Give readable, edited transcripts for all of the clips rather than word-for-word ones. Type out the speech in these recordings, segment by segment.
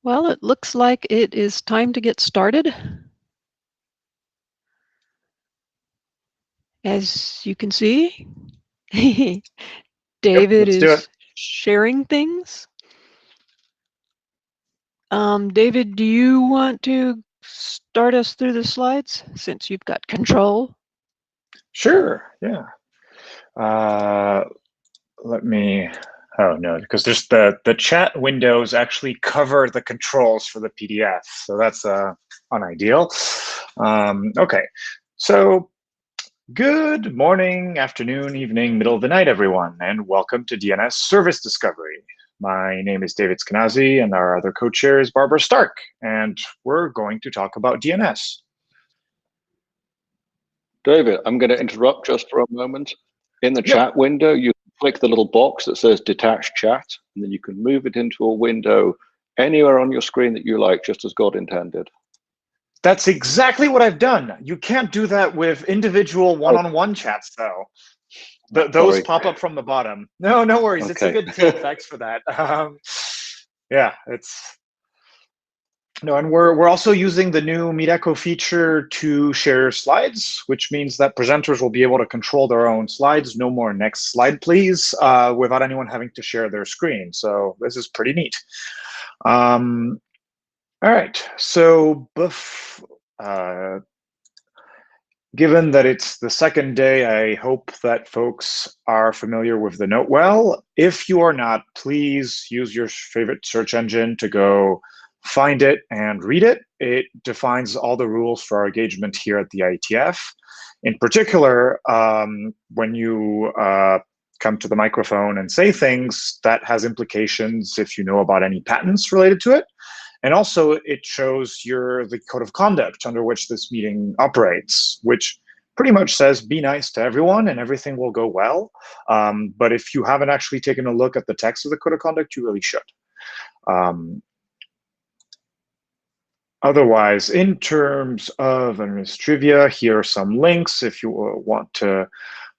Well, it looks like it is time to get started. As you can see, David is sharing things. David, do you want to start us through the slides since you've got control? Sure, yeah. Let me, oh no, because there's the chat windows actually cover the controls for the PDF, so that's unideal. Okay, so good morning, afternoon, evening, middle of the night, everyone, and welcome to DNS Service Discovery. My name is David Skenazy, and our other co-chair is Barbara Stark, and we're going to talk about DNS. David, I'm going to interrupt just for a moment. In the chat window, you click the little box that says detach chat, and then you can move it into a window anywhere on your screen that you like, just as God intended. That's exactly what I've done. You can't do that with individual one-on-one chats, though. Those pop up from the bottom. No worries. Okay. It's a good tip. Thanks for that. Yeah, it's no, and we're also using the new MeetEcho feature to share slides, which means that presenters will be able to control their own slides. No more next slide, please, without anyone having to share their screen. So this is pretty neat. All right, so given that it's the second day, I hope that folks are familiar with the note well. If you are not, please use your favorite search engine to go find it and read it. It defines all the rules for our engagement here at the IETF. In particular, when you come to the microphone and say things, that has implications if you know about any patents related to it. And also it shows the code of conduct under which this meeting operates, which pretty much says be nice to everyone and everything will go well. But if you haven't actually taken a look at the text of the code of conduct, you really should. Otherwise, in terms of trivia, here are some links if you want to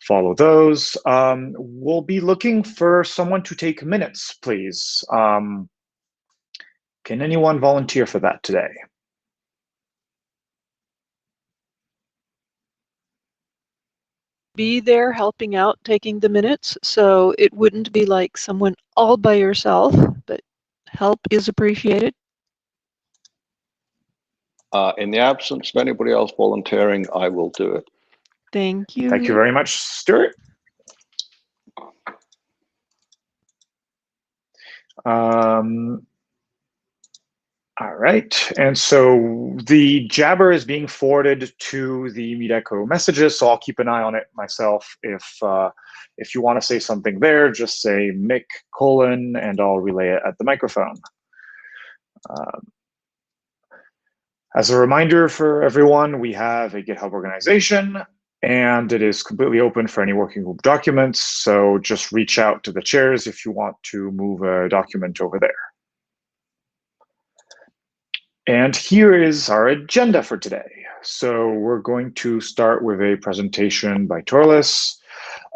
follow those. We'll be looking for someone to take minutes, please. Can anyone volunteer for that today? Be there helping out, taking the minutes, so it wouldn't be like someone all by yourself, but help is appreciated. In the absence of anybody else volunteering, I will do it. Thank you. Thank you very much, Stuart. All right, and so the Jabber is being forwarded to the MeetEcho messages, so I'll keep an eye on it myself. If you want to say something there, just say Mick : and I'll relay it at the microphone. As a reminder for everyone, we have a GitHub organization, and it is completely open for any working group documents, so just reach out to the chairs if you want to move a document over there. And here is our agenda for today. So we're going to start with a presentation by Torlis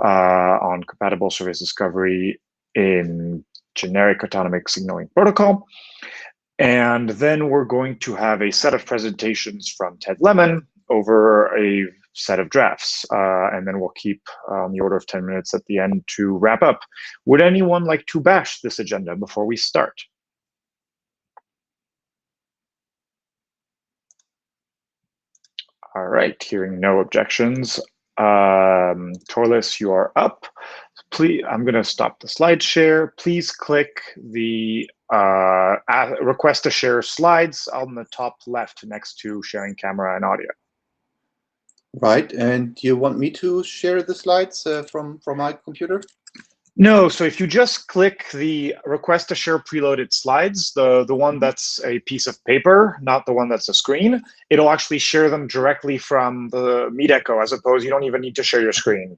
on compatible service discovery in generic autonomic signaling protocol. And then we're going to have a set of presentations from Ted Lemon over a set of drafts. And then we'll keep on the order of 10 minutes at the end to wrap up. Would anyone like to bash this agenda before we start? All right, hearing no objections. Torlis, you are up. Please, I'm going to stop the slide share. Please click the request to share slides on the top left next to sharing camera and audio. Right, and you want me to share the slides from my computer? No, so if you just click the request to share preloaded slides, the one that's a piece of paper, not the one that's a screen, it'll actually share them directly from the MeetEcho, as opposed, you don't even need to share your screen.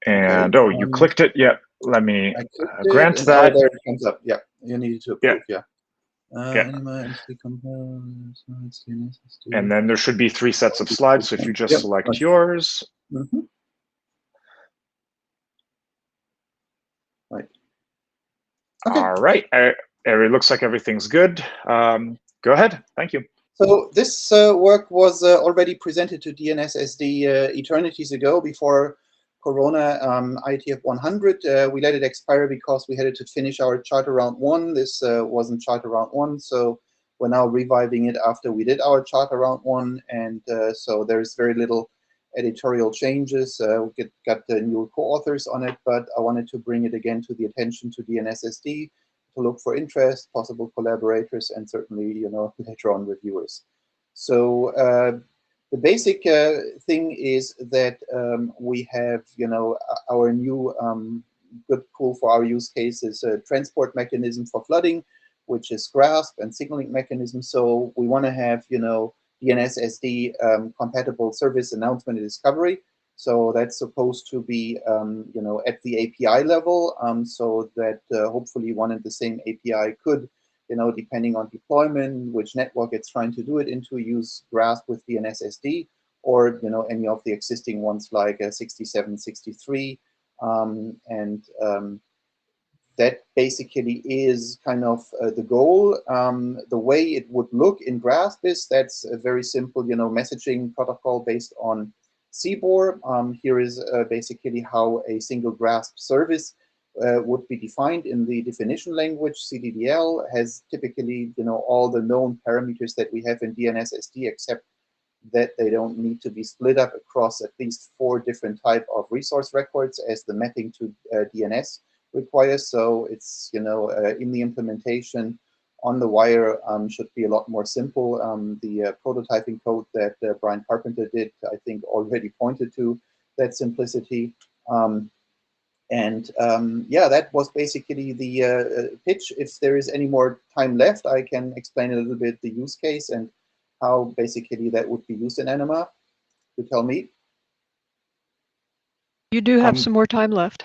And okay, you clicked it. Yeah, let me grant it, that. Oh, there it comes up. Yeah, you need to approve. Yeah. Yeah. And then there should be 3 sets of slides. So if you just select yours. Right. Okay. All right. it looks like everything's good. Go ahead. Thank you. So this work was already presented to DNS-SD eternities ago, before Corona. IETF100. We let it expire because we had to finish our charter round 1. This wasn't charter round 1, so we're now reviving it after we did our charter round 1, and so there's very little editorial changes. We got the new co-authors on it, but I wanted to bring it again to the attention to DNS-SD to look for interest, possible collaborators, and certainly, you know, later on reviewers. So the basic thing is that we have, you know, our new good tool for our use case is a transport mechanism for flooding, which is GRASP, and signaling mechanism. So we want to have, you know, DNS-SD compatible service announcement and discovery. So that's supposed to be, you know, at the API level, so that hopefully one and the same API could, you know, depending on deployment, which network it's trying to do it into, use GRASP with DNS-SD, or, you know, any of the existing ones like 67, 63, that basically is kind of the goal. The way it would look in GRASP is that's a very simple, you know, messaging protocol based on CBOR. Here is basically how a single GRASP service would be defined in the definition language. CDDL has typically, you know, all the known parameters that we have in DNS-SD, except that they don't need to be split up across at least 4 different type of resource records as the mapping to DNS requires. So it's, you know, in the implementation on the wire should be a lot more simple. The prototyping code that Brian Carpenter did, I think, already pointed to that simplicity. Yeah, that was basically the pitch. If there is any more time left, I can explain a little bit the use case and how basically that would be used in ANIMA. You tell me. You do have some more time left.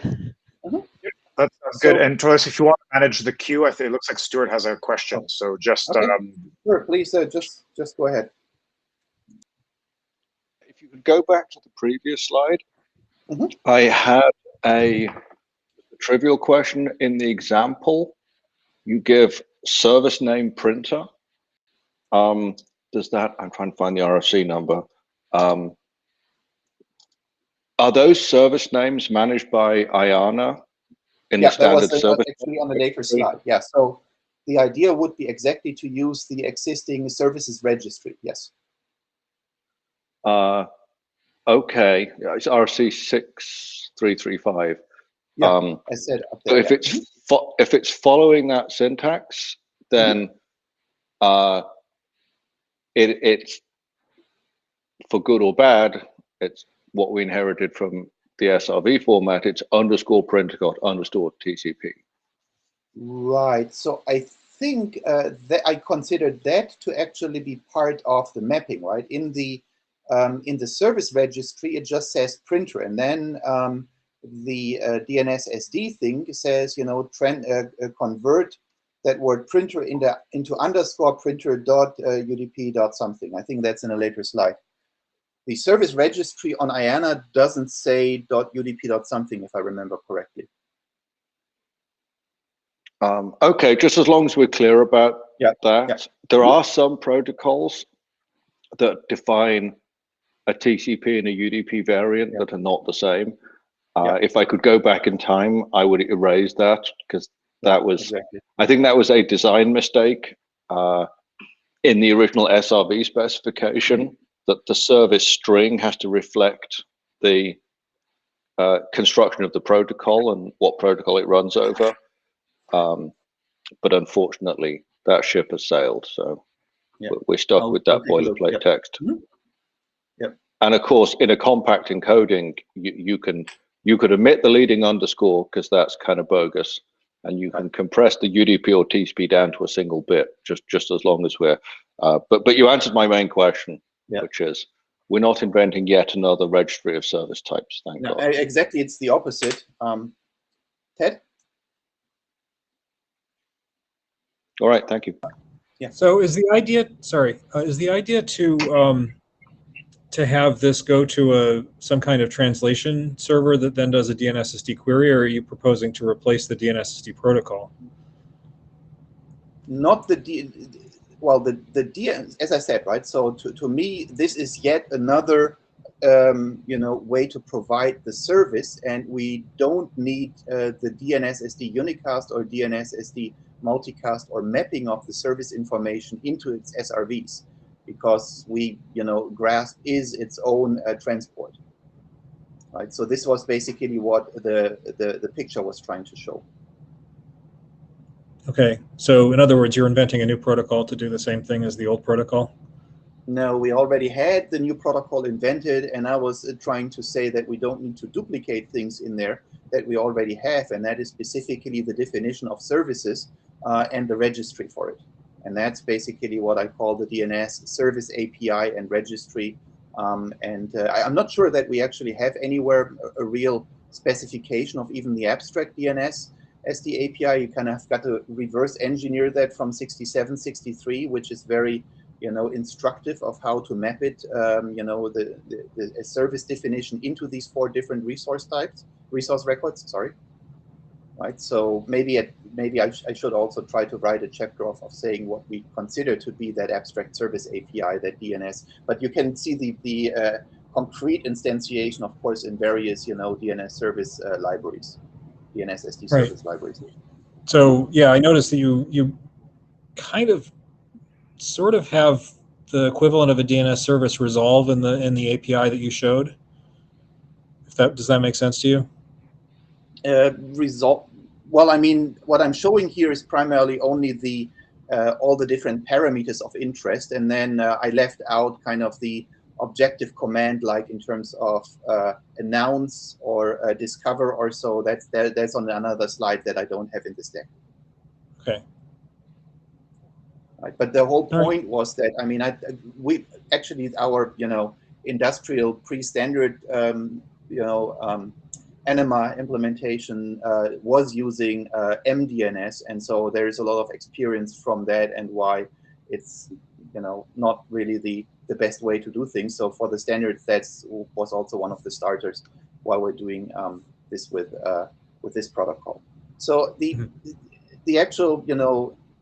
That sounds good. And Troyes, if you want to manage the queue, I think it looks like Stuart has a question. So just okay. Sure, please just go ahead. If you could go back to the previous slide, I had a trivial question in the example. You give service name printer. Does that? I'm trying to find the RFC number. Are those service names managed by IANA? In the standard service? That was actually on the later slide. Yeah, so the idea would be exactly to use the existing services registry. Yes. Okay, it's RC 6335. Yeah, I said up there. So if it's following that syntax, then it's for good or bad. It's what we inherited from the SRV format. It's underscore printer underscore TCP. Right. So I think that I considered that to actually be part of the mapping, right? In the service registry, it just says printer, and then the DNS-SD thing says, you know, convert that word printer into underscore printer dot UDP dot something. I think that's in a later slide. The service registry on IANA doesn't say .udp dot something, if I remember correctly. Okay, just as long as we're clear about that. There are some protocols that define a TCP and a UDP variant that are not the same. If I could go back in time, I would erase that, because that was, I think that was a design mistake in the original SRV specification, that the service string has to reflect the construction of the protocol and what protocol it runs over. But unfortunately, that ship has sailed, so we're stuck with that boilerplate text. And of course, in a compact encoding, you could omit the leading underscore, because that's kind of bogus, and you can compress the UDP or TCP down to a single bit, just as long as we're. But you answered my main question, which is we're not inventing yet another registry of service types. Thank God. Exactly, it's the opposite. Ted. All right, thank you. Yeah. So is the idea? Sorry, is the idea to have this go to some kind of translation server that then does a DNS-SD query, or are you proposing to replace the DNS-SD protocol? not the well, the DNS, as I said, right? So to me, this is yet another way to provide the service, and we don't need the DNS-SD unicast or DNS-SD multicast or mapping of the service information into its SRVs, because GRASP is its own transport. Right. So this was basically what the picture was trying to show. Okay, so in other words, you're inventing a new protocol to do the same thing as the old protocol? No, we already had the new protocol invented, and I was trying to say that we don't need to duplicate things in there that we already have, and that is specifically the definition of services and the registry for it. And that's basically what I call the DNS service API and registry. I'm not sure that we actually have anywhere a real specification of even the abstract DNS SD API. You kind of got to reverse engineer that from 67, 63, which is very instructive of how to map it, the service definition into these 4 different resource records, sorry. Right, so maybe I should also try to write a chapter of saying what we consider to be that abstract service API, that DNS. But you can see the concrete instantiation, of course, in various DNS service libraries, DNS SD service libraries. So yeah, I noticed that you kind of sort of have the equivalent of a DNS service resolve in the API that you showed. Does that make sense to you? Resolve. Well, I mean, what I'm showing here is primarily only the all the different parameters of interest, and then I left out kind of the objective command, like in terms of announce or discover or so. That's on another slide that I don't have in this deck. Okay. Right. But the whole point was that, I mean, we actually, our industrial pre-standard ANIMA implementation was using mDNS, and so there is a lot of experience from that and why it's not really the best way to do things. So for the standards, that was also one of the starters why we're doing this with this protocol. So the actual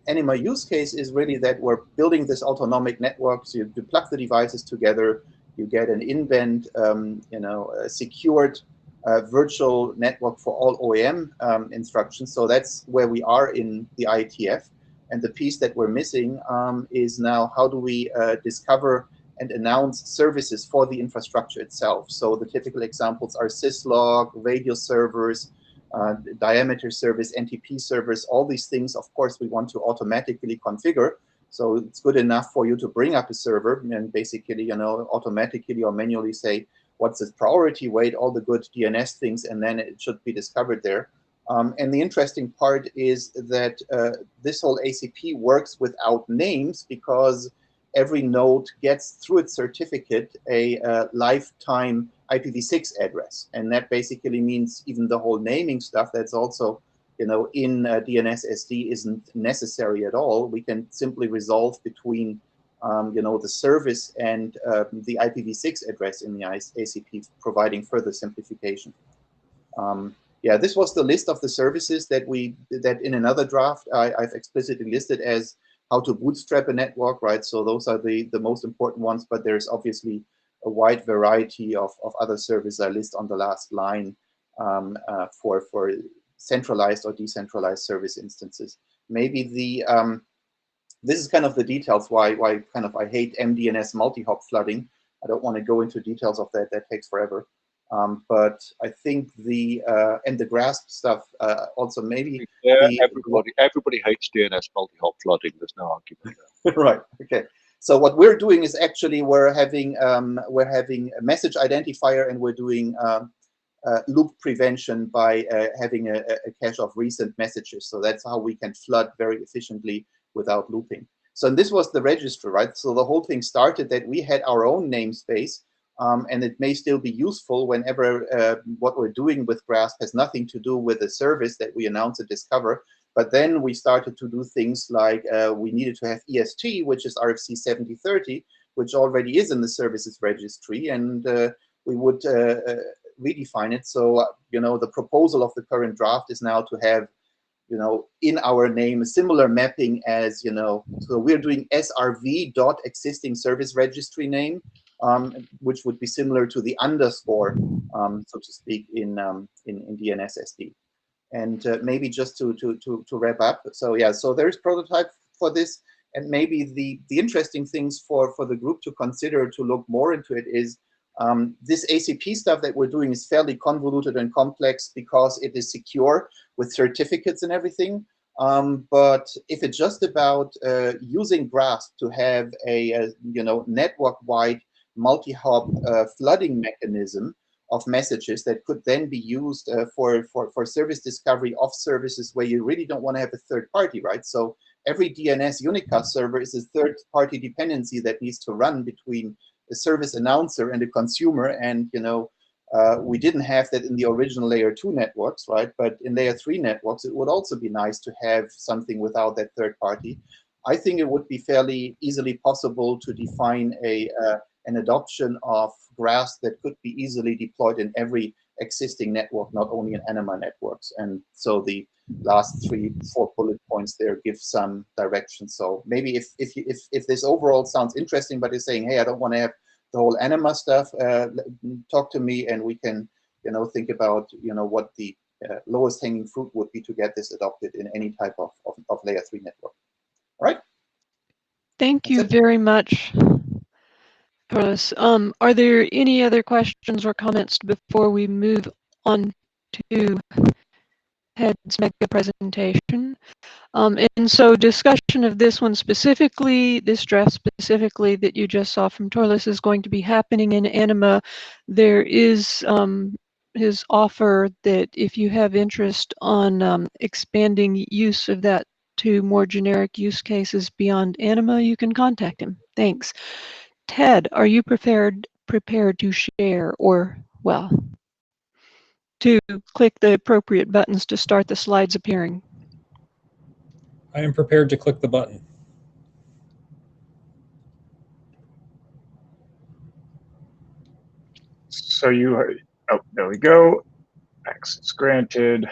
ANIMA use case is really that we're building this autonomic network. So you plug the devices together, you get an in-band, secured virtual network for all OEM instructions. So that's where we are in the IETF. And the piece that we're missing is now how do we discover and announce services for the infrastructure itself. So the typical examples are syslog, radio servers, diameter service, NTP servers, all these things, of course, we want to automatically configure. So it's good enough for you to bring up a server and basically, automatically or manually say, what's its priority weight, all the good DNS things, and then it should be discovered there. And the interesting part is that this whole ACP works without names, because every node gets through its certificate a lifetime IPv6 address. And that basically means even the whole naming stuff that's also in DNS-SD isn't necessary at all. We can simply resolve between the service and the IPv6 address in the ACP, providing further simplification. Yeah, this was the list of the services that in another draft I've explicitly listed as how to bootstrap a network, right? So those are the most important ones, but there's obviously a wide variety of other services I list on the last line for centralized or decentralized service instances. Maybe this is kind of the details why I hate mDNS multi-hop flooding. I don't want to go into details of that. That takes forever. But I think the GRASP stuff also maybe. Yeah, everybody hates DNS multi-hop flooding. There's no argument there. Right. Okay. So what we're doing is actually we're having a message identifier, and we're doing loop prevention by having a cache of recent messages. So that's how we can flood very efficiently without looping. So this was the register, right? So the whole thing started that we had our own namespace, and it may still be useful whenever what we're doing with GRASP has nothing to do with the service that we announce and discover. But then we started to do things like we needed to have EST, which is RFC 7030, which already is in the services registry, and we would redefine it. So the proposal of the current draft is now to have in our name, a similar mapping as, so we're doing SRV dot existing service registry name, which would be similar to the underscore, so to speak, in DNS-SD. And maybe just to wrap up, so yeah, so there is prototype for this, and maybe the interesting things for the group to consider to look more into it is this ACP stuff that we're doing is fairly convoluted and complex because it is secure with certificates and everything. But if it's just about using GRASP to have a network-wide multi-hop flooding mechanism of messages that could then be used for service discovery of services where you really don't want to have a third party, right? So every DNS unicast server is a third party dependency that needs to run between the service announcer and the consumer, and we didn't have that in the original layer 2 networks, right? But in layer 3 networks, it would also be nice to have something without that third party. I think it would be fairly easily possible to define an adoption of GRASP that could be easily deployed in every existing network, not only in ANIMA networks. And so the last 3-4 bullet points there give some direction. So maybe if this overall sounds interesting, but you're saying, hey, I don't want to have the whole ANIMA stuff, talk to me, and we can think about what the lowest hanging fruit would be to get this adopted in any type of layer 3 network. All right. Thank you very much, Carlos. Are there any other questions or comments before we move on to Ted's mega presentation? And so discussion of this one specifically, this draft specifically that you just saw from Torlis is going to be happening in ANIMA. There is his offer that if you have interest on expanding use of that to more generic use cases beyond ANIMA, you can contact him. Thanks. Ted, are you prepared to share, or, well, to click the appropriate buttons to start the slides appearing? I am prepared to click the button. So oh, there we go. Access granted.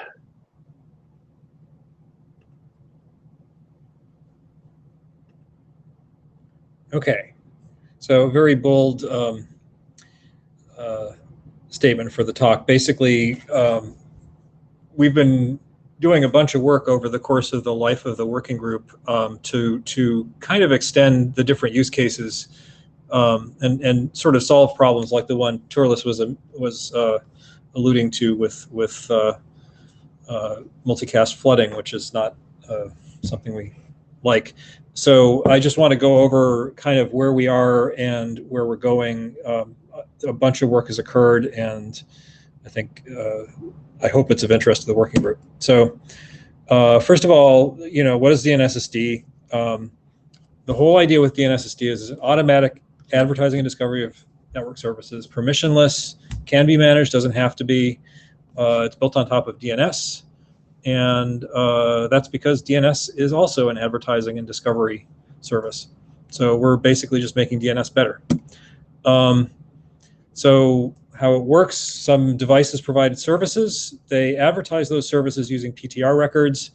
Okay, so very bold statement for the talk. Basically, we've been doing a bunch of work over the course of the life of the working group to kind of extend the different use cases and sort of solve problems like the one Torlis was alluding to with multicast flooding, which is not something we like. So I just want to go over kind of where we are and where we're going. A bunch of work has occurred, and I think I hope it's of interest to the working group. So first of all, what is DNS-SD? The whole idea with DNS-SD is an automatic advertising and discovery of network services, permissionless, can be managed, doesn't have to be. It's built on top of DNS, and that's because DNS is also an advertising and discovery service. So we're basically just making DNS better. So how it works, some devices provided services. They advertise those services using PTR records.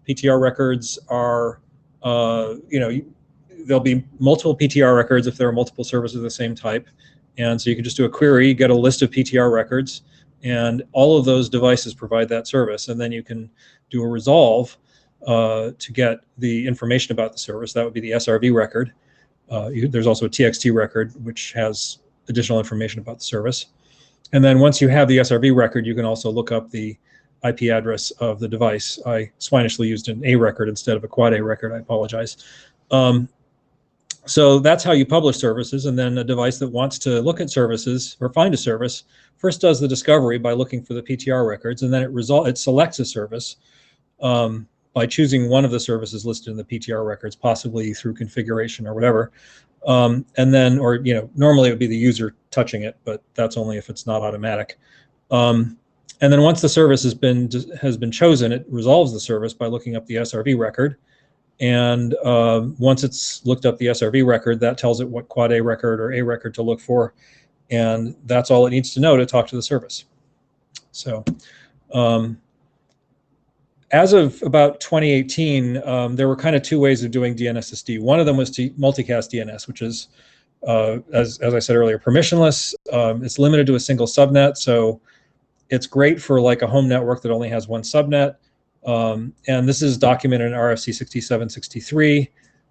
PTR records are, there'll be multiple PTR records if there are multiple services of the same type. And so you can just do a query, get a list of PTR records, and all of those devices provide that service. And then you can do a resolve to get the information about the service. That would be the SRV record. There's also a TXT record, which has additional information about the service. And then once you have the SRV record, you can also look up the IP address of the device. I swinishly used an A record instead of a quad A record. I apologize. So that's how you publish services. And then a device that wants to look at services or find a service first does the discovery by looking for the PTR records, and then it selects a service by choosing one of the services listed in the PTR records, possibly through configuration or whatever. And then, normally it would be the user touching it, but that's only if it's not automatic. And then once the service has been chosen, it resolves the service by looking up the SRV record. And once it's looked up the SRV record, that tells it what quad A record or A record to look for. And that's all it needs to know to talk to the service. So As of about 2018, there were kind of two ways of doing DNSSD. One of them was to multicast DNS, which is, as I said earlier, permissionless. It's limited to a single subnet, so it's great for like a home network that only has one subnet. And this is documented in RFC 6763.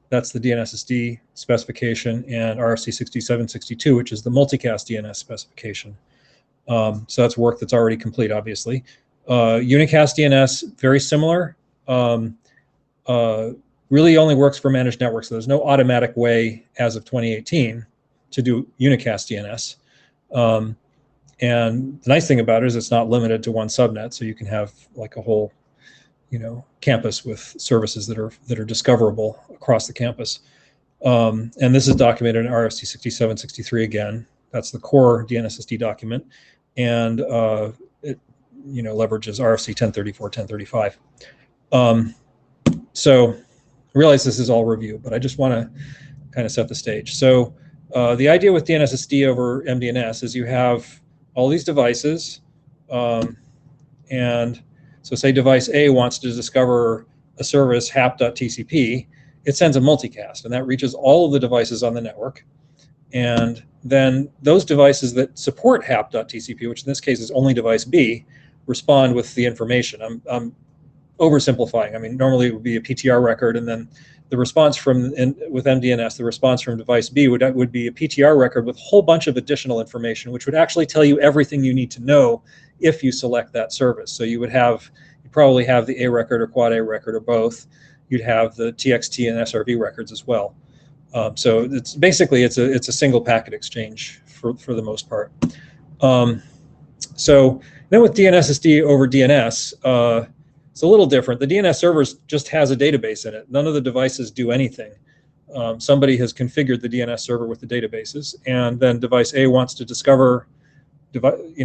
That's the DNSSD specification, and RFC 6762, which is the multicast DNS specification. So that's work that's already complete, obviously. Unicast DNS, very similar. Really only works for managed networks. So there's no automatic way as of 2018 to do unicast DNS. And the nice thing about it is it's not limited to one subnet, so you can have like a whole, campus with services that are discoverable across the campus. And this is documented in RFC 6763 again. That's the core DNSSD document, and it leverages RFC 1034, 1035. So I realize this is all review, but I just want to kind of set the stage. So the idea with DNSSD over mDNS is you have all these devices, and so say device A wants to discover a service hap.tcp, it sends a multicast, and that reaches all of the devices on the network. And then those devices that support hap.tcp, which in this case is only device B, respond with the information. I'm oversimplifying. I mean, normally it would be a PTR record, and then the response with mDNS, the response from device B would be a PTR record with a whole bunch of additional information, which would actually tell you everything you need to know if you select that service. So you'd probably have the A record or quad A record or both. You'd have the TXT and SRV records as well. So it's basically it's a single packet exchange for the most part. So then with DNSSD over DNS, it's a little different. The DNS server just has a database in it. None of the devices do anything. Somebody has configured the DNS server with the databases, and then device A wants to discover, the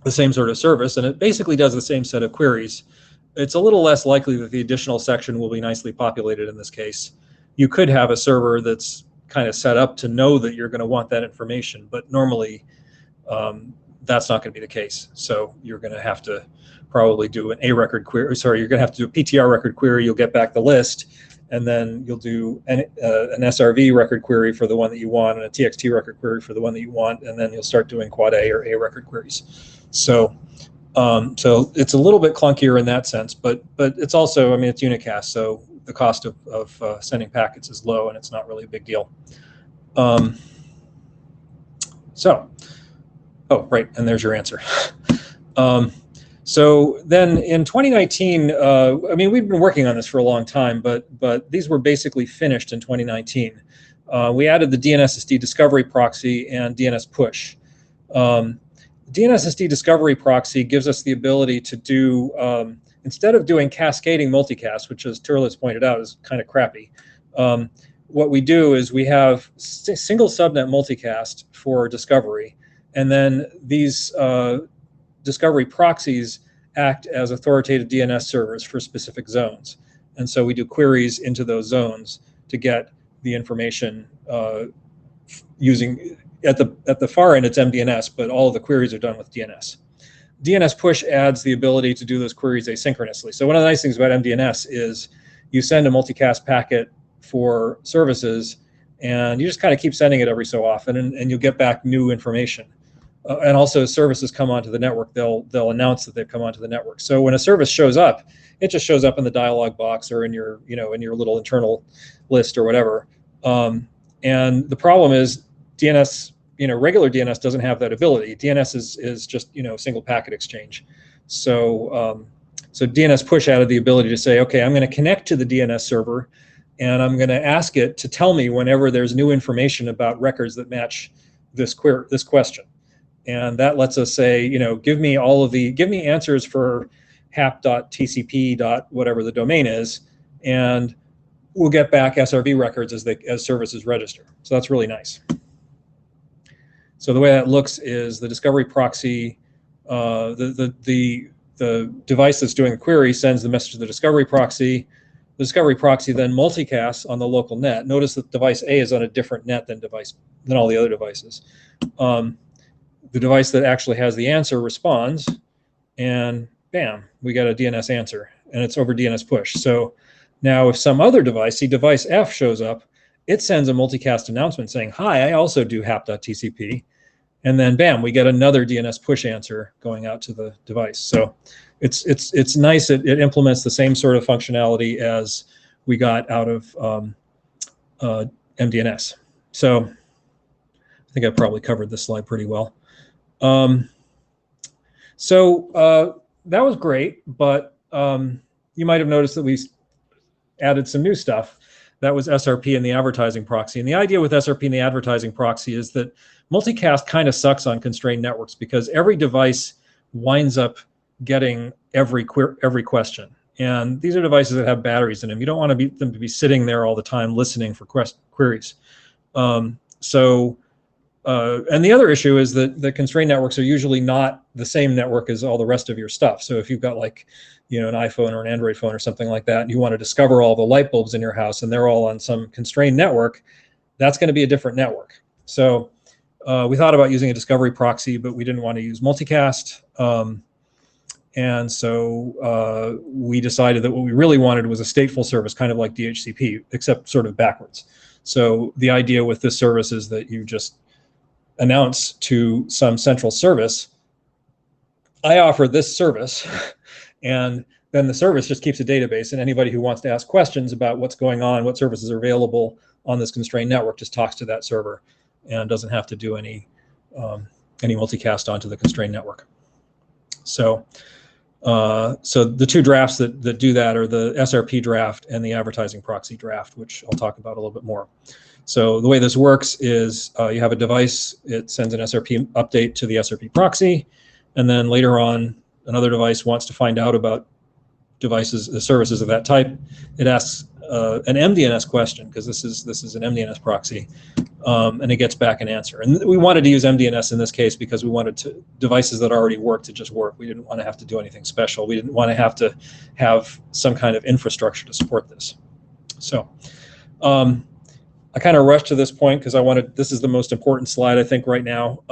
same sort of service, and it basically does the same set of queries. It's a little less likely that the additional section will be nicely populated in this case. You could have a server that's kind of set up to know that you're going to want that information, but normally that's not going to be the case. So you're going to have to probably do an A record query. Sorry, you're going to have to do a PTR record query. You'll get back the list, and then you'll do an SRV record query for the one that you want, and a TXT record query for the one that you want, and then you'll start doing quad A or A record queries. So it's a little bit clunkier in that sense, but it's also, I mean, it's unicast, so the cost of sending packets is low, and it's not really a big deal. Oh, right, and there's your answer. So then in 2019, I mean, we've been working on this for a long time, but these were basically finished in 2019. We added the DNSSD discovery proxy and DNS push. DNSSD discovery proxy gives us the ability to do, instead of doing cascading multicast, which as Turles pointed out is kind of crappy, what we do is we have single subnet multicast for discovery, and then these discovery proxies act as authoritative DNS servers for specific zones. And so we do queries into those zones to get the information using, at the far end it's mDNS, but all of the queries are done with DNS. DNS push adds the ability to do those queries asynchronously. So one of the nice things about mDNS is you send a multicast packet for services, and you just kind of keep sending it every so often, and you'll get back new information. And also, as services come onto the network, they'll announce that they've come onto the network. So when a service shows up, it just shows up in the dialog box or in your in your little internal list or whatever. And the problem is DNS, regular DNS doesn't have that ability. DNS is just single packet exchange. So so DNS push added the ability to say, okay, I'm going to connect to the DNS server, and I'm going to ask it to tell me whenever there's new information about records that match this question. And that lets us say, give me answers for hap.tcp. whatever the domain is, and we'll get back SRV records as services register. So that's really nice. So the way that looks is the discovery proxy, the device that's doing the query sends the message to the discovery proxy. The discovery proxy then multicasts on the local net. Notice that device A is on a different net than all the other devices. The device that actually has the answer responds, and bam, we got a DNS answer, and it's over DNS push. So now if some other device, see device F shows up, it sends a multicast announcement saying, hi, I also do hap.tcp. And then bam, we get another DNS push answer going out to the device. So it's nice. It implements the same sort of functionality as we got out of mDNS. So I think I probably covered this slide pretty well. So that was great, but you might have noticed that we added some new stuff. That was SRP and the advertising proxy. And the idea with SRP and the advertising proxy is that multicast kind of sucks on constrained networks because every device winds up getting every question. And these are devices that have batteries in them. You don't want them to be sitting there all the time listening for queries. And the other issue is that the constrained networks are usually not the same network as all the rest of your stuff. So if you've got like, an iPhone or an Android phone or something like that, and you want to discover all the light bulbs in your house and they're all on some constrained network, that's going to be a different network. So we thought about using a discovery proxy, but we didn't want to use multicast. And so we decided that what we really wanted was a stateful service, kind of like DHCP, except sort of backwards. So the idea with this service is that you just announce to some central service, I offer this service, and then the service just keeps a database, and anybody who wants to ask questions about what's going on, what services are available on this constrained network, just talks to that server and doesn't have to do any multicast onto the constrained network. So the two drafts that do that are the SRP draft and the advertising proxy draft, which I'll talk about a little bit more. So the way this works is you have a device, it sends an SRP update to the SRP proxy, and then later on another device wants to find out about devices, the services of that type. It asks an mDNS question, because this is an mDNS proxy, and it gets back an answer. And we wanted to use mDNS in this case because we wanted devices that already work to just work. We didn't want to have to do anything special. We didn't want to have some kind of infrastructure to support this. So I kind of rushed to this point because this is the most important slide I think right now.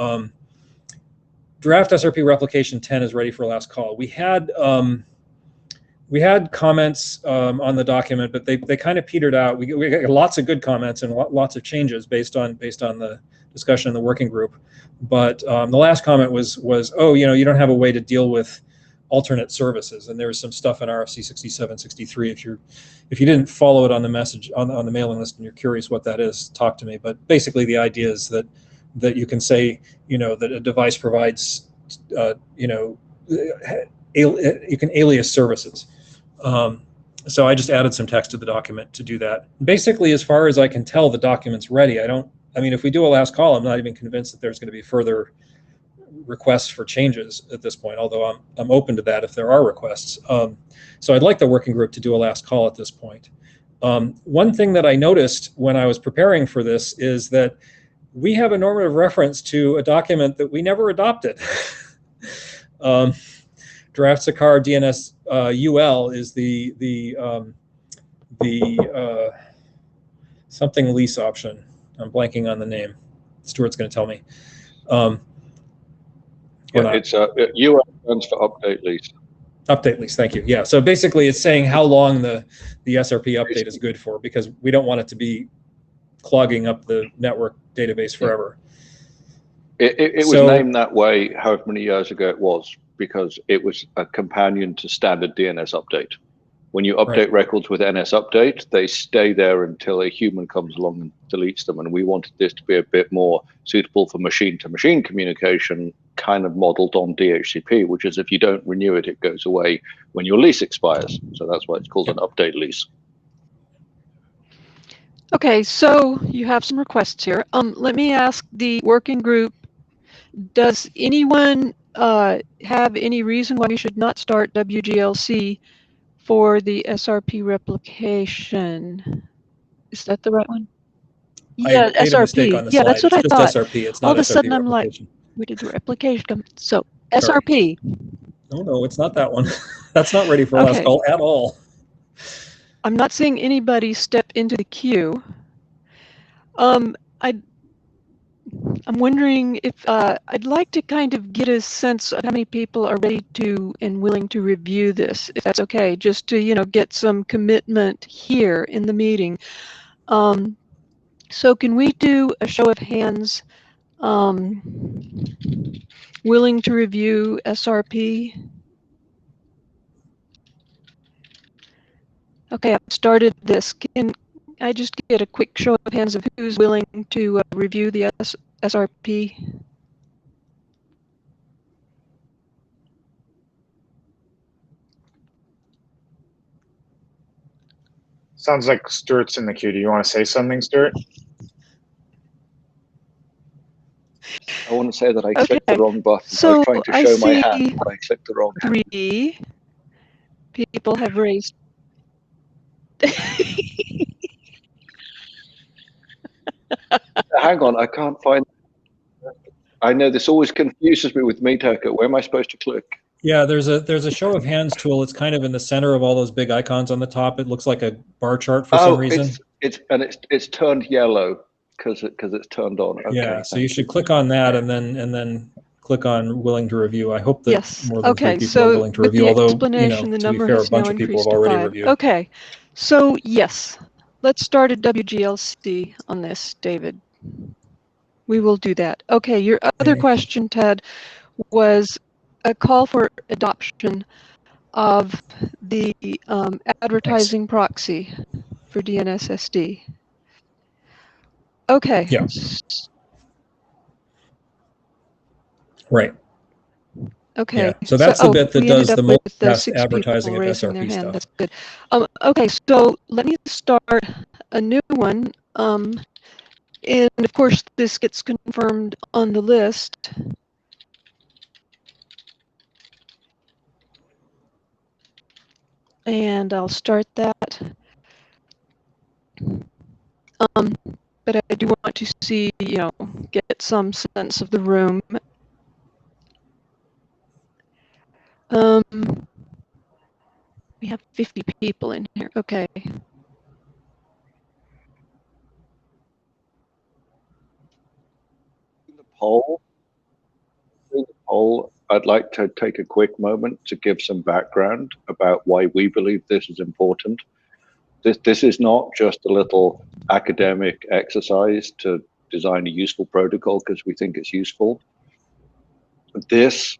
Draft SRP replication 10 is ready for last call. We had comments on the document, but they kind of petered out. We got lots of good comments and lots of changes based on the discussion in the working group. But the last comment was oh, you don't have a way to deal with alternate services, and there was some stuff in RFC 6763. If you didn't follow it on the message on the mailing list and you're curious what that is, talk to me. But basically, the idea is that you can say that a device provides you can alias services. So I just added some text to the document to do that. Basically, as far as I can tell, the document's ready. If we do a last call, I'm not even convinced that there's going to be further requests for changes at this point, although I'm open to that if there are requests. So I'd like the working group to do a last call at this point. One thing that I noticed when I was preparing for this is that we have a normative reference to a document that we never adopted. Draft Sakar DNS UL is the something lease option. I'm blanking on the name. Stuart's going to tell me. It's UL stands for update lease. Update lease, thank you. Yeah, so basically it's saying how long the SRP update is good for, because we don't want it to be clogging up the network database forever. It was named that way however many years ago it was, because it was a companion to standard DNS update. When you update records with NS update, they stay there until a human comes along and deletes them. And we wanted this to be a bit more suitable for machine-to-machine communication, kind of modeled on DHCP, which is if you don't renew it, it goes away when your lease expires. So that's why it's called an update lease. Okay, so you have some requests here. Let me ask the working group, does anyone have any reason why we should not start WGLC for the SRP replication? Is that the right one? Yeah, I made a mistake on SRP. the Yeah, slide. that's what I It's thought. just SRP. It's not All of a SRP sudden I'm like, replication. we did the replication. So Sorry. SRP. No, it's not that one. That's not ready for last Okay. call at all. I'm not seeing anybody step into the queue. I'm wondering if I'd like to kind of get a sense of how many people are ready to and willing to review this, if that's okay, just to get some commitment here in the meeting. So can we do a show of hands willing to review SRP? Okay, I've started this. Can I just get a quick show of hands of who's willing to review the SRP? Sounds like Stuart's in the queue. Do you want to say something, Stuart? I want to say that I clicked the Okay, wrong button. I so was trying to I show my see hand, but I clicked the wrong hand. 3 people have raised. Hang on, I can't find. I know this always confuses me with Meetup. Where am I supposed to click? Yeah, there's a show of hands tool. It's kind of in the center of all those big icons on the top. It looks like a bar chart for some reason. It's turned yellow because it's turned on. Okay, yeah, so you should click on that and then click on willing to review. I hope that Yes. more than 3 Okay. people are So willing to with review. the Although explanation, the to be number fair, a has now bunch of people have increased to already 5. reviewed. Okay. So yes, let's start at WGLC on this, David. We will do that. Okay. Your other Okay. question, Ted, was a call for adoption of the advertising proxy for DNS-SD. Okay. Yeah. Right. Okay. Yeah. So that's the bit that we ended does the up with multicast 6 advertising people of raising their SRP hand. stuff. That's good. Okay, so let me start a new one. And of course, this gets confirmed on the list. And I'll start that. But I do want to see, get some sense of the room. We have 50 people in here. Okay. The poll, I'd like to take a quick moment to give some background about why we believe this is important. This is not just a little academic exercise to design a useful protocol because we think it's useful. This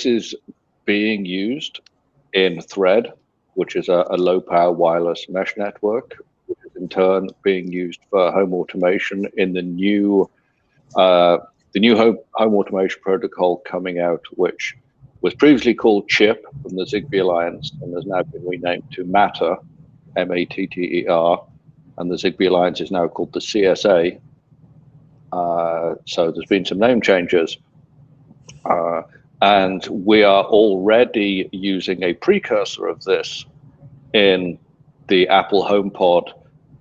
is being used in Thread, which is a low power wireless mesh network, which is in turn being used for home automation in the new home automation protocol coming out, which was previously called CHIP from the Zigbee Alliance and has now been renamed to Matter, M-A-T-T-E-R, and the Zigbee Alliance is now called the CSA. So there's been some name changes. And we are already using a precursor of this in the Apple HomePod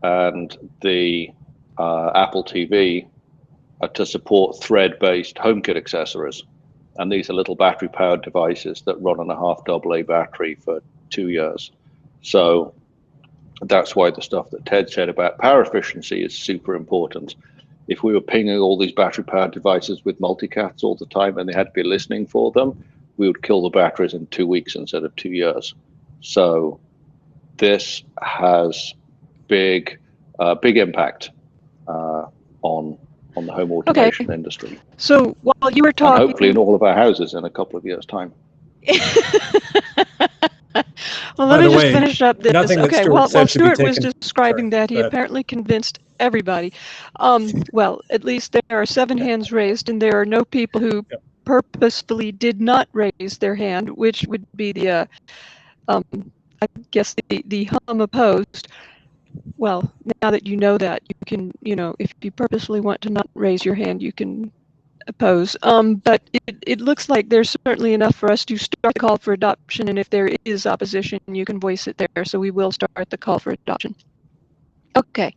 and the Apple TV to support thread-based HomeKit accessories. And these are little battery-powered devices that run on a half AA battery for 2 years. So that's why the stuff that Ted said about power efficiency is super important. If we were pinging all these battery-powered devices with multicats all the time and they had to be listening for them, we would kill the batteries in 2 weeks instead of 2 years. So this has big impact on the home automation industry. So while you were talking, and hopefully in all of our houses in a couple of years' time. Well, let By me the just way, finish up this. nothing that Okay, Stuart while said should be Stuart was taken- describing sorry, that, he go ahead. apparently convinced everybody. Well, at least there are 7 hands raised, and there are no people who purposefully did not raise their hand, which would be the, I guess, the hum opposed. Well, now that you know that, you can, if you purposely want to not raise your hand, you can oppose. But it looks like there's certainly enough for us to start the call for adoption, and if there is opposition, you can voice it there. So we will start the call for adoption. Okay.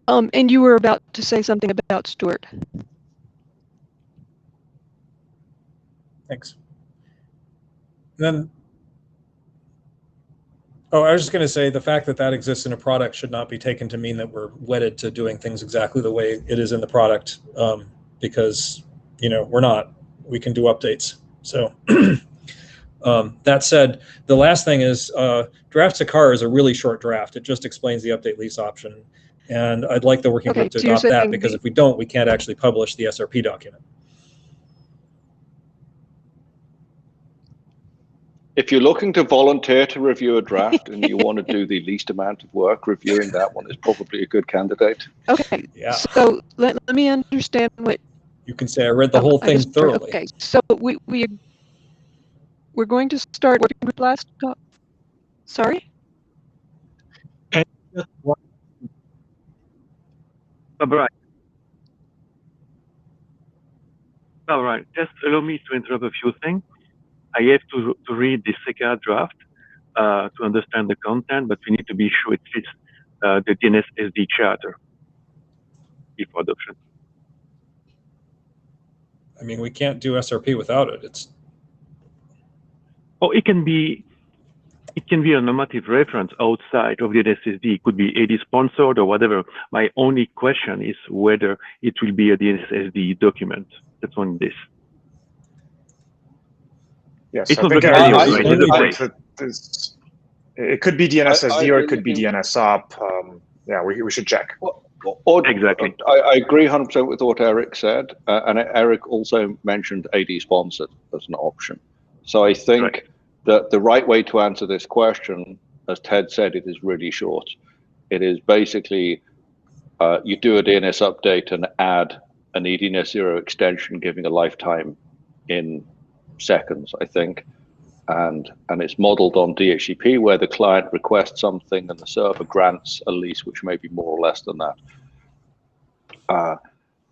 And you were about to say something about Stuart. Thanks. Then Oh, I was just going to say the fact that that exists in a product should not be taken to mean that we're wedded to doing things exactly the way it is in the product, because we're not. We can do updates. So that said, the last thing is draft Sakar is a really short draft. It just explains the update lease option, and I'd like the working group to so you're adopt that, saying because if we don't, we can't actually publish the SRP document. If you're looking to volunteer to review a draft and you want to do the least amount of work, reviewing that one is probably a good candidate. Okay, Yeah. so let me understand what You can say I read the whole I thing just- thoroughly. Okay, so we're going to start working group last. Sorry. And just one, all right. Just allow me to interrupt a few things. I have to read the SECA draft to understand the content, but we need to be sure it fits the DNS-SD charter before adoption. I mean, we can't do SRP without it. Or it can be a normative reference outside of the DNS-SD. It could be AD sponsored or whatever. My only question is whether it will be a DNS-SD document. That's on this. Yes, It's I not think very Eric obvious, right? alluded It's to this. It could be DNS-SD or it could be DNS-OP. Yeah, we should check. Exactly. I agree 100% with what Eric said, and Eric also mentioned AD sponsored as an option. So I think that the right way to answer this question, as Ted said, it is really short. It is basically you do a DNS update and add an eDNS 0 extension, giving a lifetime in seconds, I think. And it's modeled on DHCP, where the client requests something and the server grants a lease, which may be more or less than that.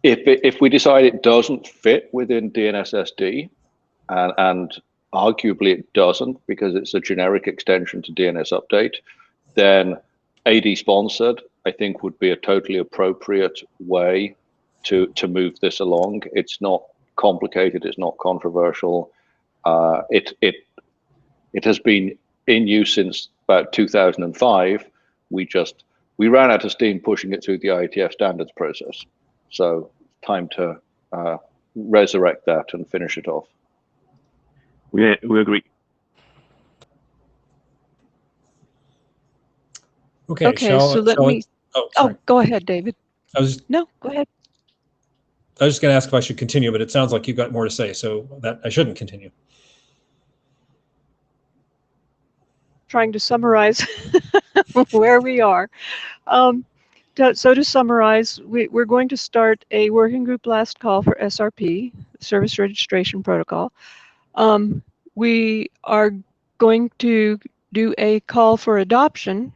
If we decide it doesn't fit within DNS-SD, and arguably it doesn't because it's a generic extension to DNS update, then AD sponsored, I think, would be a totally appropriate way to move this along. It's not complicated, it's not controversial. It has been in use since about 2005. We ran out of steam pushing it through the IETF standards process. So time to resurrect that and finish it off. We agree. Okay, so let me. sorry. Go ahead, David. No, go ahead. I was just going to ask if I should continue, but it sounds like you've got more to say, so that I shouldn't continue. Trying to summarize where we are. So to summarize, we're going to start a working group last call for SRP, Service Registration Protocol. We are going to do a call for adoption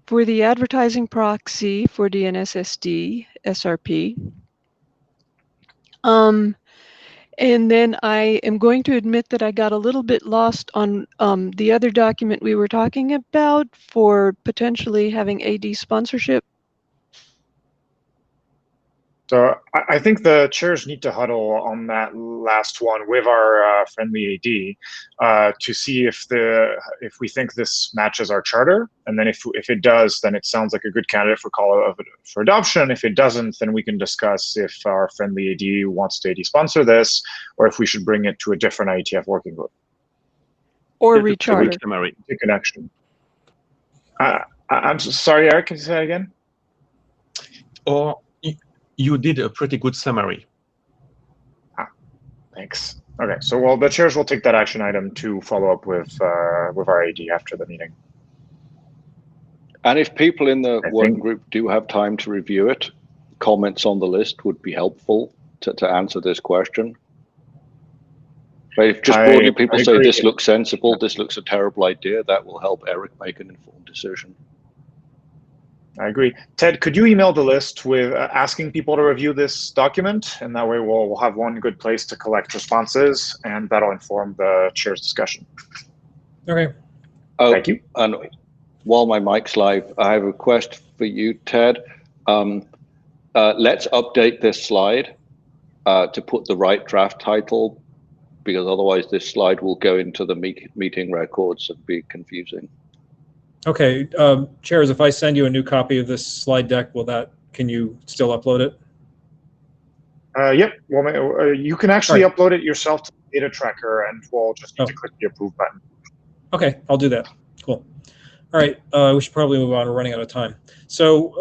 for the advertising proxy for DNS-SD SRP. And then I am going to admit that I got a little bit lost on the other document we were talking about for potentially having AD sponsorship. So I think the chairs need to huddle on that last one with our friendly AD to see if we think this matches our charter, and then if it does, then it sounds like a good candidate for call for adoption. If it doesn't, then we can discuss if our friendly AD wants to AD sponsor this, or if we should bring it to a different IETF working group or recharter. Take an action. I'm sorry, Eric. Can you say that again? Or you did a pretty good summary. Thanks. Okay, so well, the chairs will take that action item to follow up with our AD after the meeting. And if people in the working group do have time to review it, comments on the list would be helpful to answer this question. But if just broadly people say this looks sensible, this looks a terrible idea, that will help Eric make an informed decision. I agree. Ted, could you email the list with asking people to review this document? And that way we'll have one good place to collect responses, and that'll inform the chair's discussion. Okay. Thank you. And while my mic's live, I have a request for you, Ted. Let's update this slide to put the right draft title, because otherwise this slide will go into the meeting records and be confusing. Okay, chairs, if I send you a new copy of this slide deck, can you still upload it? Yep. Well, you can actually upload it yourself to the data tracker, and we'll just need to click the approve button. Okay, I'll do that. Cool. All right, we should probably move on. We're running out of time. So,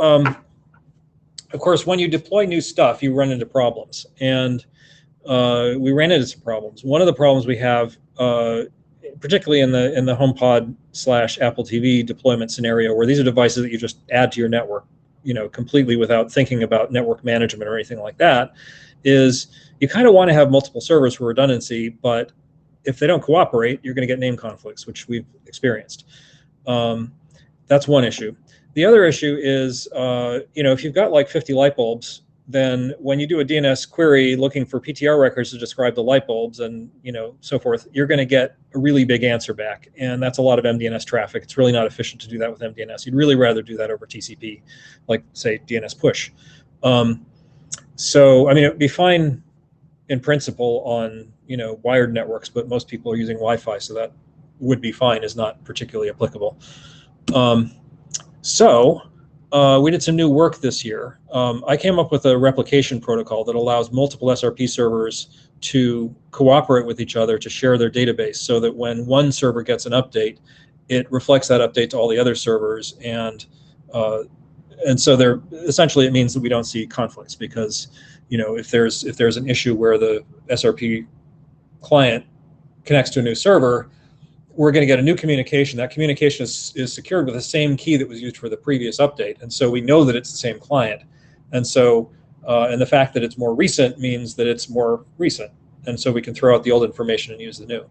of course, when you deploy new stuff, you run into problems, and we ran into some problems. One of the problems we have, particularly in the HomePod / Apple TV deployment scenario, where these are devices that you just add to your network, completely without thinking about network management or anything like that, is you kind of want to have multiple servers for redundancy, but if they don't cooperate, you're going to get name conflicts, which we've experienced. That's one issue. The other issue is, if you've got like 50 light bulbs, then when you do a DNS query looking for PTR records to describe the light bulbs and so forth, you're going to get a really big answer back, and that's a lot of mDNS traffic. It's really not efficient to do that with mDNS. You'd really rather do that over TCP, like say DNS push. So I mean, it'd be fine in principle on wired networks, but most people are using Wi-Fi, so that would be fine, is not particularly applicable. We did some new work this year. I came up with a replication protocol that allows multiple SRP servers to cooperate with each other to share their database, so that when one server gets an update, it reflects that update to all the other servers, and so there essentially it means that we don't see conflicts, because if there's an issue where the SRP client connects to a new server, we're going to get a new communication. That communication is secured with the same key that was used for the previous update, and so we know that it's the same client. And so, and the fact that it's more recent means that it's more recent, and so we can throw out the old information and use the new.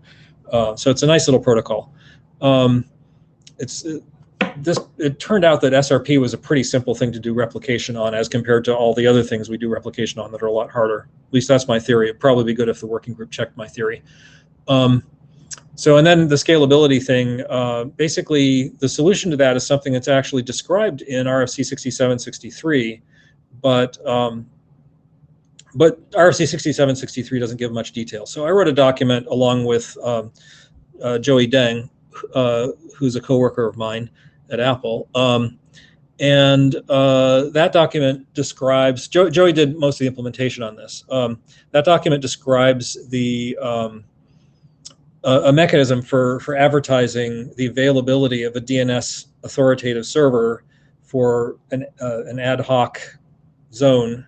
So it's a nice little protocol. It turned out that SRP was a pretty simple thing to do replication on, as compared to all the other things we do replication on that are a lot harder. At least that's my theory. It'd probably be good if the working group checked my theory. And then the scalability thing, basically the solution to that is something that's actually described in RFC 6763, but RFC 6763 doesn't give much detail. So I wrote a document along with Joey Deng, who's a coworker of mine at Apple. That document describes, Joey did most of the implementation on this. That document describes a mechanism for advertising the availability of a DNS authoritative server for an ad hoc zone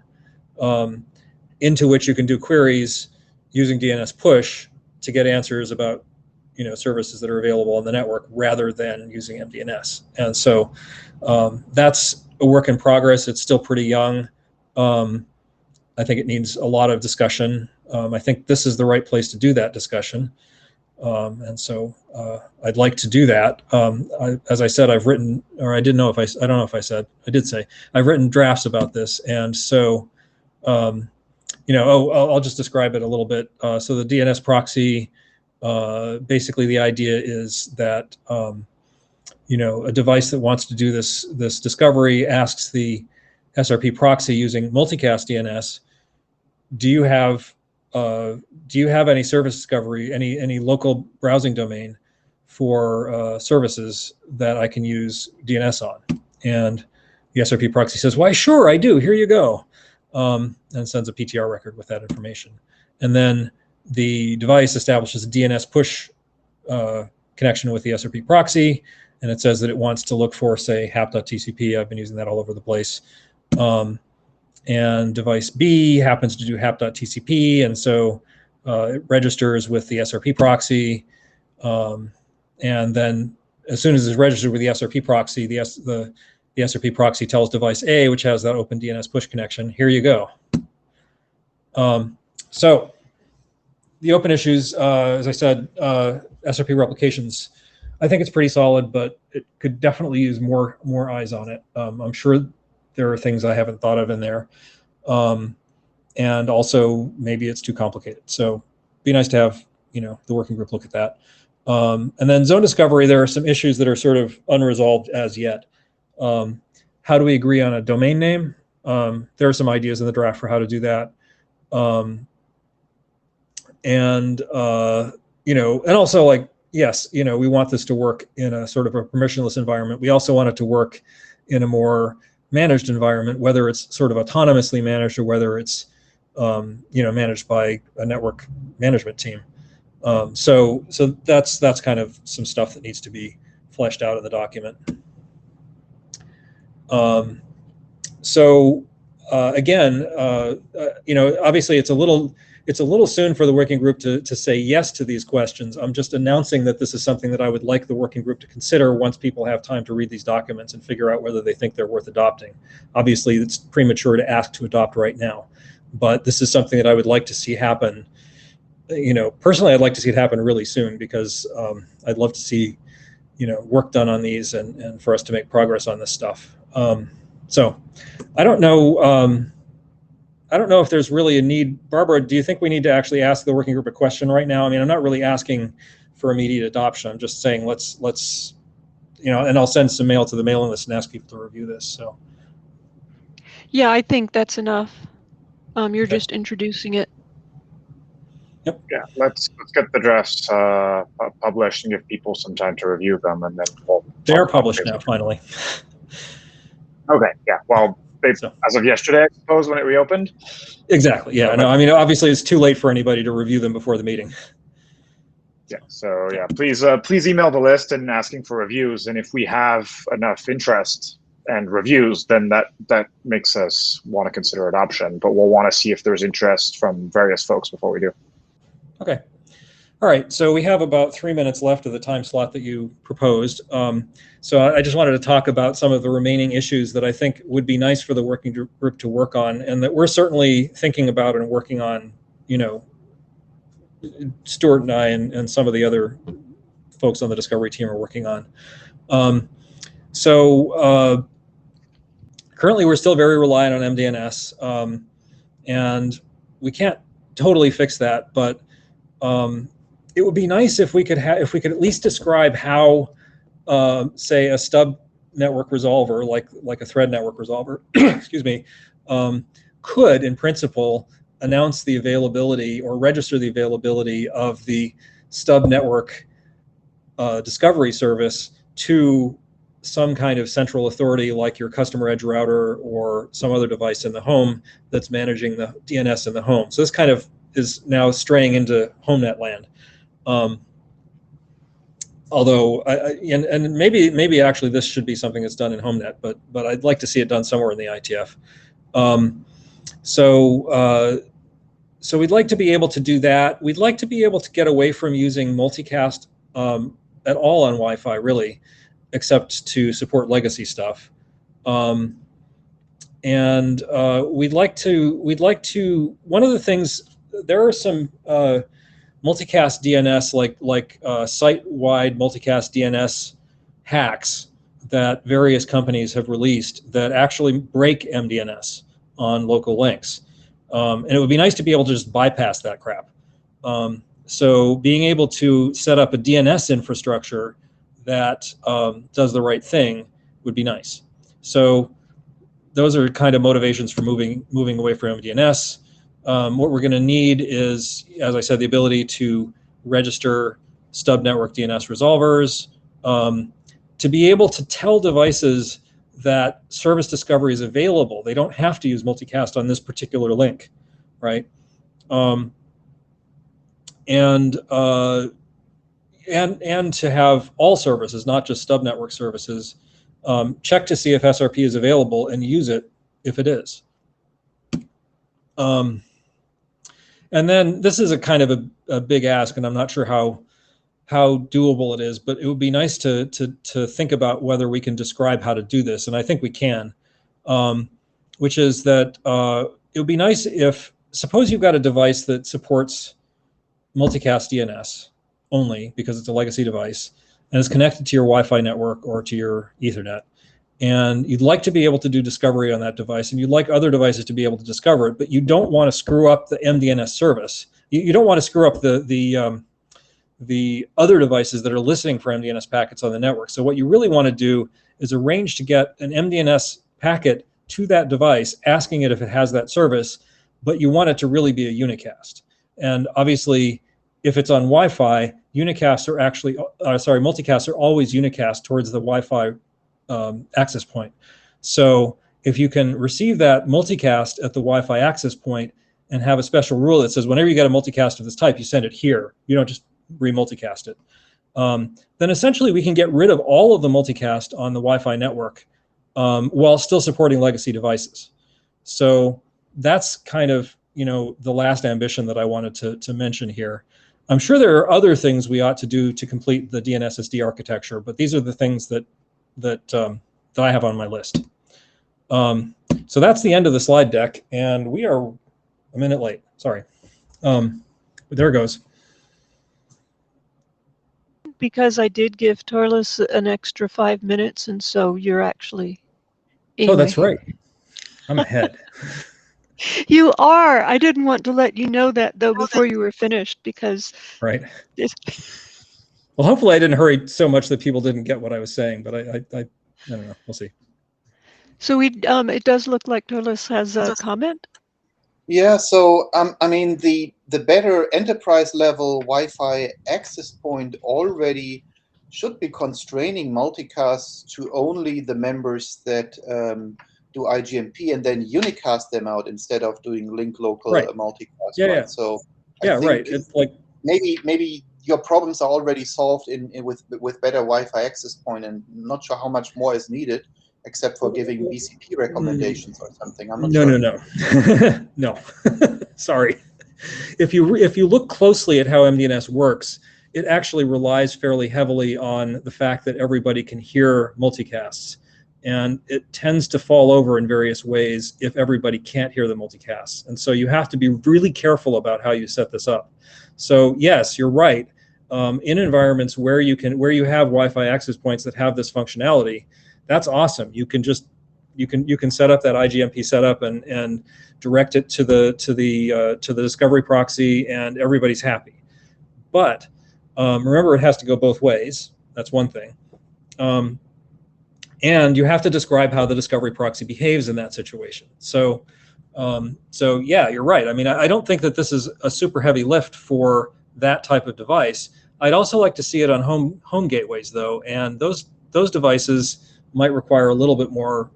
into which you can do queries using DNS push to get answers about services that are available on the network, rather than using mDNS. And so that's a work in progress. It's still pretty young. I think it needs a lot of discussion. I think this is the right place to do that discussion. And so I'd like to do that. As I said, I've written, or I don't know if I said, I did say, I've written drafts about this. And so, I'll just describe it a little bit. So the DNS proxy, basically the idea is that, a device that wants to do this discovery asks the SRP proxy using multicast DNS, do you have any service discovery, any local browsing domain for services that I can use DNS on? And the SRP proxy says, why, sure, I do. Here you go. And sends a PTR record with that information. And then the device establishes a DNS push connection with the SRP proxy, and it says that it wants to look for, say, hap.tcp. I've been using that all over the place. And device B happens to do hap.tcp, and so it registers with the SRP proxy. And then as soon as it's registered with the SRP proxy, the SRP proxy tells device A, which has that open DNS push connection, here you go. So the open issues, as I said, SRP replications, I think it's pretty solid, but it could definitely use more eyes on it. I'm sure there are things I haven't thought of in there. And also maybe it's too complicated. So it'd be nice to have, the working group look at that. And then zone discovery, there are some issues that are sort of unresolved as yet. How do we agree on a domain name? There are some ideas in the draft for how to do that. And also, like, yes, we want this to work in a sort of a permissionless environment. We also want it to work in a more managed environment, whether it's sort of autonomously managed or whether it's managed by a network management team. So that's kind of some stuff that needs to be fleshed out in the document. Again, obviously it's a little soon for the working group to say yes to these questions. I'm just announcing that this is something that I would like the working group to consider once people have time to read these documents and figure out whether they think they're worth adopting. Obviously, it's premature to ask to adopt right now, but this is something that I would like to see happen. Personally, I'd like to see it happen really soon because I'd love to see, work done on these and for us to make progress on this stuff. So I don't know. I don't know if there's really a need. Barbara, do you think we need to actually ask the working group a question right now? I mean, I'm not really asking for immediate adoption. I'm just saying let's and I'll send some mail to the mailing list and ask people to review this. So. Yeah, I think that's enough. You're Okay. just introducing it. Yep. Yeah, let's get the drafts published and give people some time to review them, and then they are published now, finally. Okay. Yeah. Well, as of yesterday, I suppose, when it reopened. Exactly. Yeah. No. I mean, obviously, it's too late for anybody to review them before the meeting. Yeah. So yeah, please email the list and asking for reviews, and if we have enough interest and reviews, then that makes us want to consider adoption. But we'll want to see if there's interest from various folks before we do. Okay. All right. So we have about 3 minutes left of the time slot that you proposed. So I just wanted to talk about some of the remaining issues that I think would be nice for the working group to work on, and that we're certainly thinking about and working on. Stuart and I and some of the other folks on the discovery team are working on. Currently, we're still very reliant on mDNS, and we can't totally fix that, but it would be nice if we could at least describe how, say, a stub network resolver, like a thread network resolver, excuse me, could, in principle, announce the availability or register the availability of the stub network discovery service to some kind of central authority like your customer edge router or some other device in the home that's managing the DNS in the home. So this kind of is now straying into HomeNet land. Although, and maybe actually this should be something that's done in HomeNet, but I'd like to see it done somewhere in the IETF. So we'd like to be able to do that. We'd like to be able to get away from using multicast at all on Wi-Fi, really, except to support legacy stuff. And we'd like to. One of the things, there are some multicast DNS, like site-wide multicast DNS hacks that various companies have released that actually break mDNS on local links. And it would be nice to be able to just bypass that crap. So being able to set up a DNS infrastructure that does the right thing would be nice. So those are kind of motivations for moving away from mDNS. What we're going to need is, as I said, the ability to register stub network DNS resolvers, to be able to tell devices that service discovery is available. They don't have to use multicast on this particular link, right? And to have all services, not just stub network services, check to see if SRP is available and use it if it is. And then this is a kind of a big ask, and I'm not sure how doable it is, but it would be nice to think about whether we can describe how to do this, and I think we can, which is that it would be nice if, suppose you've got a device that supports multicast DNS only because it's a legacy device and is connected to your Wi-Fi network or to your Ethernet, and you'd like to be able to do discovery on that device, and you'd like other devices to be able to discover it, but you don't want to screw up the mDNS service. You don't want to screw up the other devices that are listening for mDNS packets on the network. So what you really want to do is arrange to get an mDNS packet to that device, asking it if it has that service, but you want it to really be a unicast. And obviously, if it's on Wi-Fi, unicasts are actually, multicasts are always unicast towards the Wi-Fi access point. So if you can receive that multicast at the Wi-Fi access point and have a special rule that says whenever you get a multicast of this type, you send it here. You don't just re-multicast it. Then essentially we can get rid of all of the multicast on the Wi-Fi network while still supporting legacy devices. So that's kind of, you know, the last ambition that I wanted to mention here. I'm sure there are other things we ought to do to complete the DNS-SD architecture, but these are the things that I have on my list. So that's the end of the slide deck, and we are a minute late. Sorry. There it goes. Because I did give Torlis an extra 5 minutes, and so you're actually. Anyway. Oh, that's right. I'm ahead. You are. I didn't want to let you know that though before you were finished, because. Right. Well, hopefully I didn't hurry so much that people didn't get what I was saying, but I don't know. We'll see. So it does look like Torlis has a comment. Yeah. So I mean, the better enterprise level Wi-Fi access point already should be constraining multicasts to only the members that do IGMP and then unicast them out instead of doing link local multicast. Yeah, right? yeah. So yeah, right. It's like maybe your problems are already solved with better Wi-Fi access point, and not sure how much more is needed, except for giving BCP recommendations or something. I'm not sure. No. No. Sorry. If you look closely at how mDNS works, it actually relies fairly heavily on the fact that everybody can hear multicasts. And it tends to fall over in various ways if everybody can't hear the multicasts. And so you have to be really careful about how you set this up. So yes, you're right. In environments where you have Wi-Fi access points that have this functionality, that's awesome. You can set up that IGMP setup and direct it to the discovery proxy, and everybody's happy. But remember, it has to go both ways. That's one thing. And you have to describe how the discovery proxy behaves in that situation. So yeah, you're right. I mean, I don't think that this is a super heavy lift for that type of device. I'd also like to see it on home gateways, though, and those devices might require a little bit more.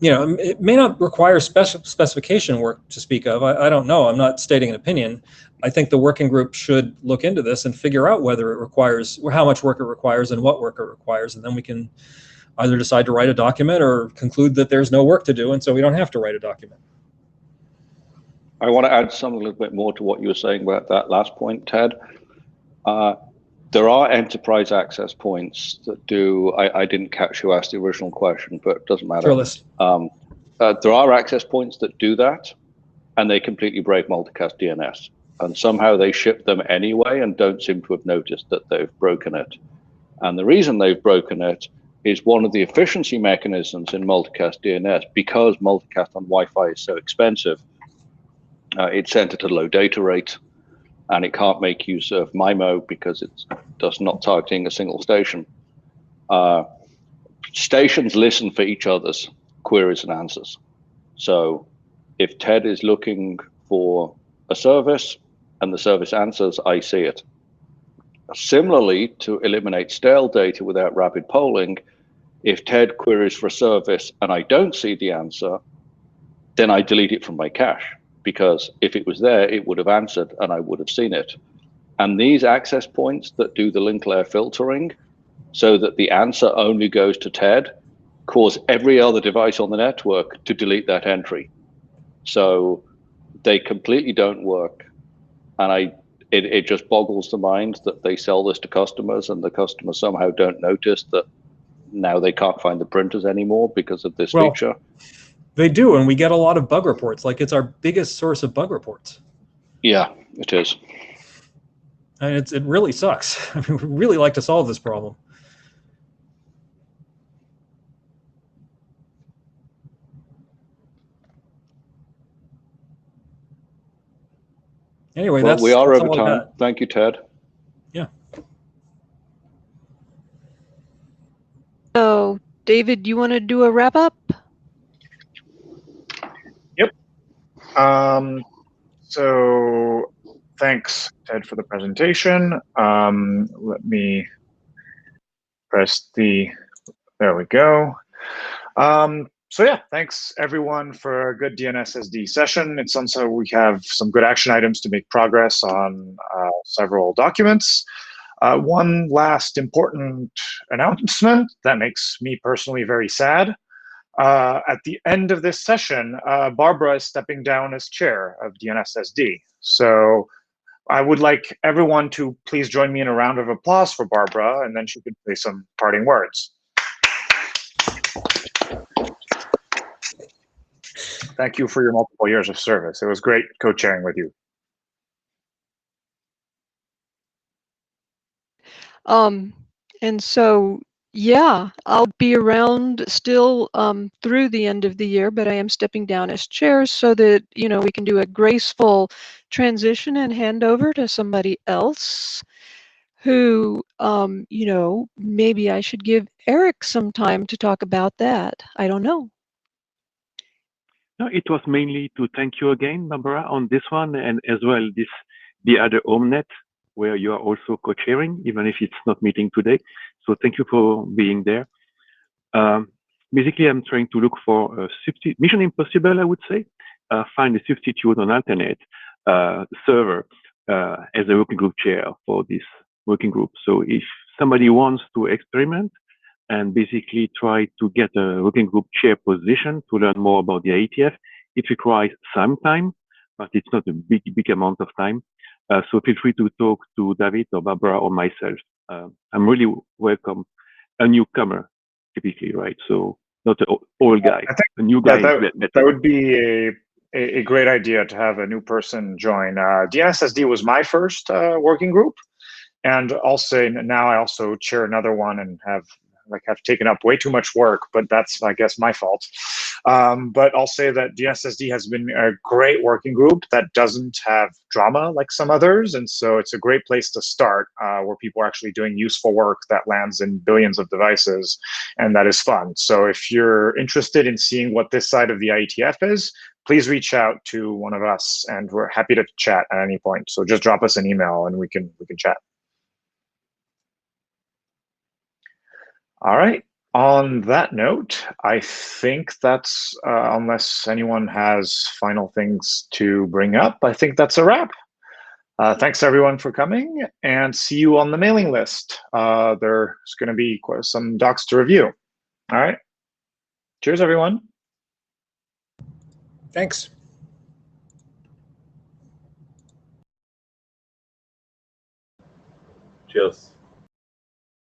You know, it may not require specification work to speak of. I don't know. I'm not stating an opinion. I think the working group should look into this and figure out whether it requires, or how much work it requires and what work it requires, and then we can either decide to write a document or conclude that there's no work to do, and so we don't have to write a document. I want to add something a little bit more to what you were saying about that last point, Ted. There are enterprise access points that do, I didn't catch who asked the original question, but it doesn't matter. There are access points that do that, and they completely break multicast DNS. And somehow they ship them anyway and don't seem to have noticed that they've broken it. And the reason they've broken it is one of the efficiency mechanisms in multicast DNS, because multicast on Wi-Fi is so expensive, it's sent at a low data rate, and it can't make use of MIMO because it's just not targeting a single station. Stations listen for each other's queries and answers. So if Ted is looking for a service and the service answers, I see it. Similarly, to eliminate stale data without rapid polling, if Ted queries for a service and I don't see the answer, then I delete it from my cache, because if it was there, it would have answered and I would have seen it. And these access points that do the link layer filtering so that the answer only goes to Ted cause every other device on the network to delete that entry. So they completely don't work. And it just boggles the mind that they sell this to customers and the customers somehow don't notice that now they can't find the printers anymore because of this feature. They do, and we get a lot of bug reports. Like, it's our biggest source of bug reports. Yeah, it is. And it really sucks. I mean, we really like to solve this problem. Anyway, well, we are that's over time. Thank you, Ted. Yeah. So, David, you want to do a wrap up? Yep. So thanks, Ted, for the presentation. Let me press the, there we go. So yeah, thanks everyone for a good DNSSD session. It's also, we have some good action items to make progress on several documents. One last important announcement that makes me personally very sad. At the end of this session, Barbara is stepping down as chair of DNSSD. So I would like everyone to please join me in a round of applause for Barbara, and then she can say some parting words. Thank you for your multiple years of service. It was great co-chairing with you. And so, yeah, I'll be around still through the end of the year, but I am stepping down as chair so that, you know, we can do a graceful transition and hand over to somebody else who, you know, maybe I should give Eric some time to talk about that. I don't know. No, it was mainly to thank you again, Barbara, on this one, and as well the other HomeNet, where you are also co-chairing, even if it's not meeting today. So thank you for being there. Basically, I'm trying to look for a Mission Impossible, I would say. Find a substitute on alternate server as a working group chair for this working group. So if somebody wants to experiment and basically try to get a working group chair position to learn more about the IETF, it requires some time, but it's not a big amount of time. So feel free to talk to David or Barbara or myself. I'm really welcome a newcomer, typically, right? So not an old guy, a new guy. That would be a great idea to have a new person join. DNSSD was my first working group, and also now I also chair another one and have taken up way too much work, but that's, I guess, my fault. But I'll say that DNSSD has been a great working group that doesn't have drama like some others, and so it's a great place to start, where people are actually doing useful work that lands in billions of devices, and that is fun. So if you're interested in seeing what this side of the IETF is, please reach out to one of us, and we're happy to chat at any point. So just drop us an email and we can chat. All right. On that note, I think that's, unless anyone has final things to bring up, I think that's a wrap. Thanks everyone for coming, and see you on the mailing list. There's going to be some docs to review. All right. Cheers, everyone. Thanks. Cheers.